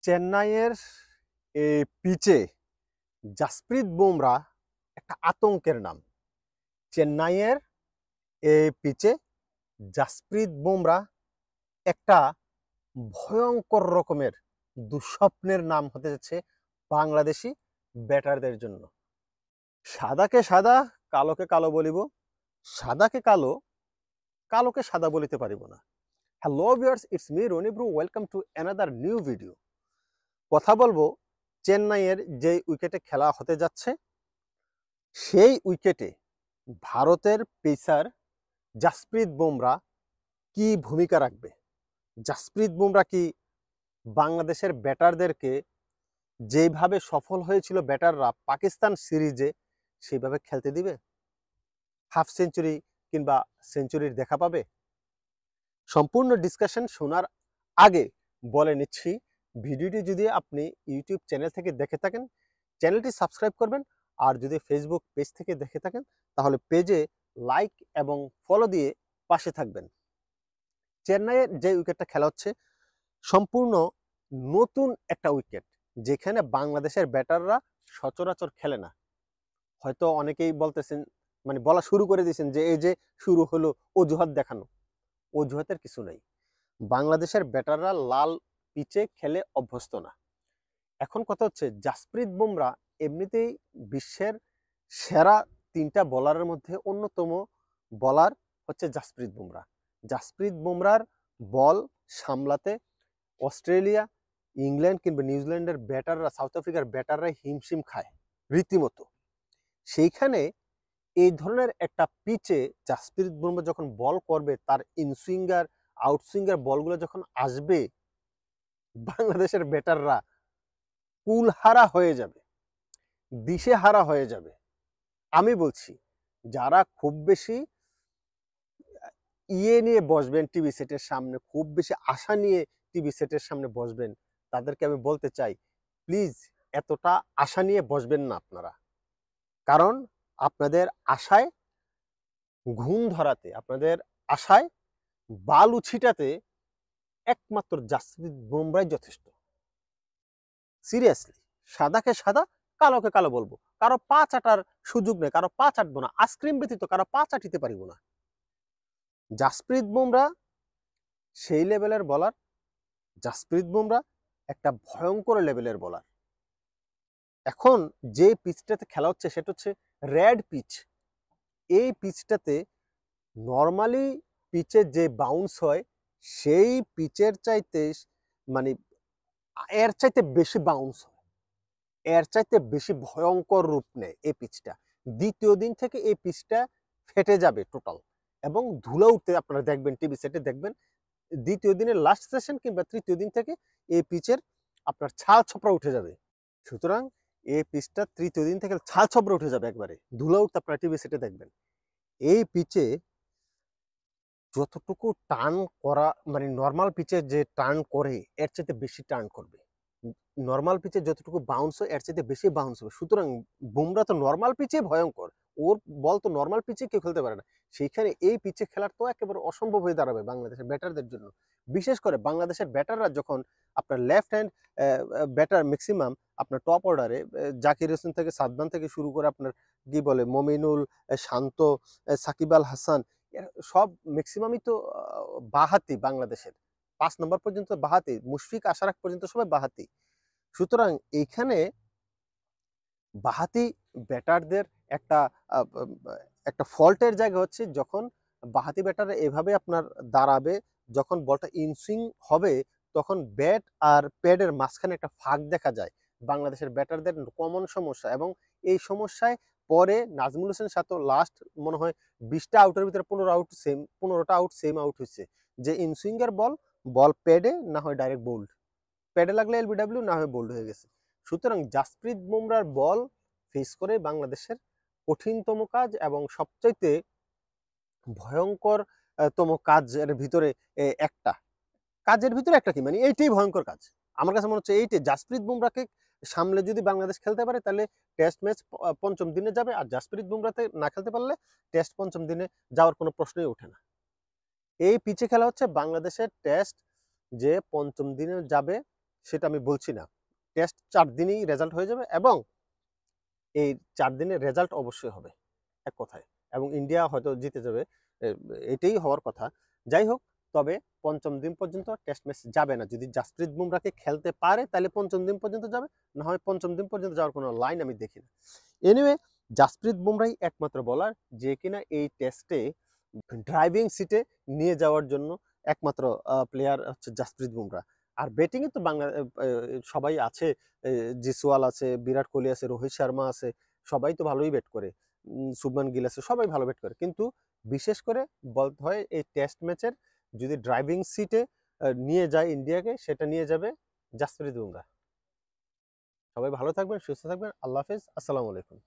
চেন্নাইয়ের এই পিচে জাসপ্রীত বুমরা একটা আতঙ্কের নাম। চেন্নাইয়ের এই পিচে জাসপ্রীত বুমরা একটা ভয়ঙ্কর রকমের দুঃস্বপ্নের নাম হতে যাচ্ছে বাংলাদেশি ব্যাটারদের জন্য। সাদাকে সাদা, কালোকে কালো বলিব, সাদাকে কালো, কালোকে সাদা বলিতে পারিব না। Hello viewers, it's me Rony bro, welcome to another new video. কথা বলবো চেন্নাইয়ের যে উইকেটে খেলা হতে যাচ্ছে সেই উইকেটে ভারতের পেসার জাসপ্রীত বুমরা কি ভূমিকা রাখবে। জাসপ্রীত বুমরা কি বাংলাদেশের ব্যাটারদেরকে যেভাবে সফল হয়েছিল ব্যাটাররা পাকিস্তান সিরিজে সেইভাবে খেলতে দিবে? হাফ সেঞ্চুরি কিংবা সেঞ্চুরির দেখা পাবে? সম্পূর্ণ ডিসকাশন শোনার আগে বলে নিচ্ছি, ভিডিওটি যদি আপনি ইউটিউব চ্যানেল থেকে দেখে থাকেন চ্যানেলটি সাবস্ক্রাইব করবেন, আর যদি ফেসবুক পেজ থেকে দেখে থাকেন তাহলে পেজে লাইক এবং ফলো দিয়ে পাশে থাকবেন। চেন্নাইয়ের যে উইকেটটা খেলা হচ্ছে সম্পূর্ণ নতুন একটা উইকেট, যেখানে বাংলাদেশের ব্যাটাররা সচরাচর খেলে না। হয়তো অনেকেই বলতেছেন, মানে বলা শুরু করে দিয়েছেন যে এই যে শুরু হলো অজুহাত দেখানো। অজুহাতের কিছু নেই, বাংলাদেশের ব্যাটাররা লাল পিচে খেলে অভ্যস্ত না। এখন কথা হচ্ছে জাসপ্রীত বুমরা এমনিতেই বিশ্বের সেরা 3টা বলারের মধ্যে অন্যতম বলার হচ্ছে জাসপ্রীত বুমরা। জাসপ্রীত বুমরার বল সামলাতে অস্ট্রেলিয়া, ইংল্যান্ড কিংবা নিউজিল্যান্ডের ব্যাটাররা, সাউথ আফ্রিকার ব্যাটাররা হিমশিম খায় রীতিমতো। সেইখানে এই ধরনের একটা পিচে জাসপ্রীত বুমরা যখন বল করবে, তার ইনসুইঙ্গার আউটসুইঙ্গার বলগুলো যখন আসবে, বাংলাদেশের ব্যাটাররা কুলহারা হয়ে যাবে, দিশেহারা হয়ে যাবে। আমি বলছি, যারা খুব বেশি নিয়ে বসবেন টিভি সেটের সামনে, খুব বেশি আশা নিয়ে টিভি সেটের সামনে বসবেন, তাদেরকে আমি বলতে চাই, প্লিজ এতটা আশা নিয়ে বসবেন না আপনারা। কারণ আপনাদের আশায় ঘুম ধরাতে, আপনাদের আশায় বালু ছিটাতে একমাত্র জাসপ্রীত বুমরাই যথেষ্ট। সিরিয়াসলি, সাদাকে সাদা, কালোকে কালো বলবো। কারো পা চাটার সুযোগ নেই, কারো পা চাটবো না, আইসক্রিম ব্যতীত কারো পা চাটিতে পারিব না। জাসপ্রীত বুমরা সেই লেভেলের বলার। জাসপ্রীত বুমরা একটা ভয়ঙ্কর লেভেলের বলার। এখন যে পিচটাতে খেলা হচ্ছে সেটা হচ্ছে রেড পিচ। এই পিচটাতে নর্মালি পিচে যে বাউন্স হয় সেই পিচের চাইতে, মানে এর চাইতে বেশি বাউন্স হয়, এর চাইতে বেশি ভয়ঙ্কর রূপ নেয় এই পিচটা। দ্বিতীয় দিন থেকে এই পিচটা ফেটে যাবে টোটাল, এবং ধুলো উঠতে আপনারা দেখবেন, টিভি সেটে দেখবেন, দ্বিতীয় দিনের লাস্ট সেশন কিংবা তৃতীয় দিন থেকে এই পিচের আপনার ছাল ছপড়া উঠে যাবে। সুতরাং এই পিচটা তৃতীয় দিন থেকে ছাল ছপড়া উঠে যাবে, একবারে ধুলো উঠতে আপনারা টিভি সেটে দেখবেন। এই পিচে যতটুকু টার্ন করা, মানে নর্মাল পিচে যে টার্ন করে এর চাইতে বেশি টার্ন করবে। নর্মাল পিচে যতটুকু বাউন্স হয় এর চাইতে বেশি বাউন্স হবে। সুতরাং বুমরা তো নর্মাল পিচে ভয়ঙ্কর, ওর বল তো নর্মাল পিচে কেউ খেলতে পারে না। সেইখানে এই পিচে খেলার তো একেবারে অসম্ভব হয়ে দাঁড়াবে বাংলাদেশের ব্যাটারদের জন্য। বিশেষ করে বাংলাদেশের ব্যাটাররা যখন আপনার লেফট হ্যান্ড ব্যাটার ম্যাক্সিমাম আপনার টপ অর্ডারে জাকির হোসেন থেকে সাদমান থেকে শুরু করে আপনার কি বলে মমিনুল, শান্ত, সাকিব আল হাসান, সব ম্যাক্সিমামই তো বাহাতি। বাংলাদেশের 5 নম্বর পর্যন্ত বাহাতি, মুশফিক আসার আগ পর্যন্ত সবাই বাহাতি। সুতরাং এইখানে বাহাতি ব্যাটারদের একটা একটা ফল্টের জায়গা হচ্ছে যখন বাহাতি ব্যাটার এভাবে আপনার দাঁড়াবে, যখন বলটা ইনসুইং হবে তখন ব্যাট আর প্যাডের মাঝখানে একটা ফাঁক দেখা যায়। বাংলাদেশের ব্যাটারদের কমন সমস্যা, এবং এই সমস্যায় পরে নাজমুল হোসেন সাতো লাস্ট মনে হয় 20টা আউটের ভিতরে 15টা আউট সেম আউট হয়েছে, যে ইনসুইঙ্গের বল প্যাডে না হয় ডাইরেক্ট বোল্ড, প্যাডে লাগলে এলবিডব্লিউ, না হয় বোল্ড হয়ে গেছে। সুতরাং জাসপ্রীত বুমরার বল ফেস করে বাংলাদেশের কঠিনতম কাজ এবং সবচাইতে ভয়ঙ্কর তম কাজের ভিতরে একটা, কাজের ভিতরে একটা কি, মানে এইটাই ভয়ঙ্কর কাজ। আমার কাছে মনে হচ্ছে এইটাই। জাসপ্রীত বুমরাকে সামলে যদি বাংলাদেশ খেলতে পারে তাহলে টেস্ট ম্যাচ পঞ্চম দিনে যাবে, আর জাসপ্রীত বুমরাতে না খেলতে পারলে টেস্ট পঞ্চম দিনে যাওয়ার কোনো প্রশ্নই ওঠে না। এই পিচে খেলা হচ্ছে বাংলাদেশের টেস্ট যে পঞ্চম দিনে যাবে সেটা আমি বলছি না। টেস্ট 4 দিনেই রেজাল্ট হয়ে যাবে এবং এই 4 দিনের রেজাল্ট অবশ্যই হবে এক কথায়, এবং ইন্ডিয়া হয়তো জিতে যাবে। এ এটাই হওয়ার কথা। যাই হোক, তবে ৫ম দিন পর্যন্ত টেস্ট ম্যাচ যাবে না। যদি জাসপ্রীত বুমরাকে খেলতে পারে তাহলে ৫ম দিন পর্যন্ত যাবে। না হয় ৫ম দিন পর্যন্ত যাওয়ার কোনো লাইন আমি দেখি না। এনিওয়ে, জাসপ্রীত বুমরাই একমাত্র বোলার যে কিনা এই টেস্টে ড্রাইভিং সিটে নিয়ে যাওয়ার জন্য একমাত্র প্লেয়ার হচ্ছে জাসপ্রীত বুমরা। আর ব্যাটিংয়ে তো সবাই আছে। জিসওয়াল আছে, বিরাট কোহলি আছে, রোহিত শর্মা আছে। সবাই তো ভালোই ব্যাট করে। শুভমান গিল আছে, সবাই ভালো ব্যাট করে। কিন্তু বিশেষ করে বলতে হয় এই টেস্ট ম্যাচের যদি ড্রাইভিং সিটে নিয়ে যায় ইন্ডিয়াকে, সেটা নিয়ে যাবে জাসপ্রীত বুমরা। সবাই ভালো থাকবেন, সুস্থ থাকবেন। আল্লাহ হাফেজ। আসসালামু আলাইকুম।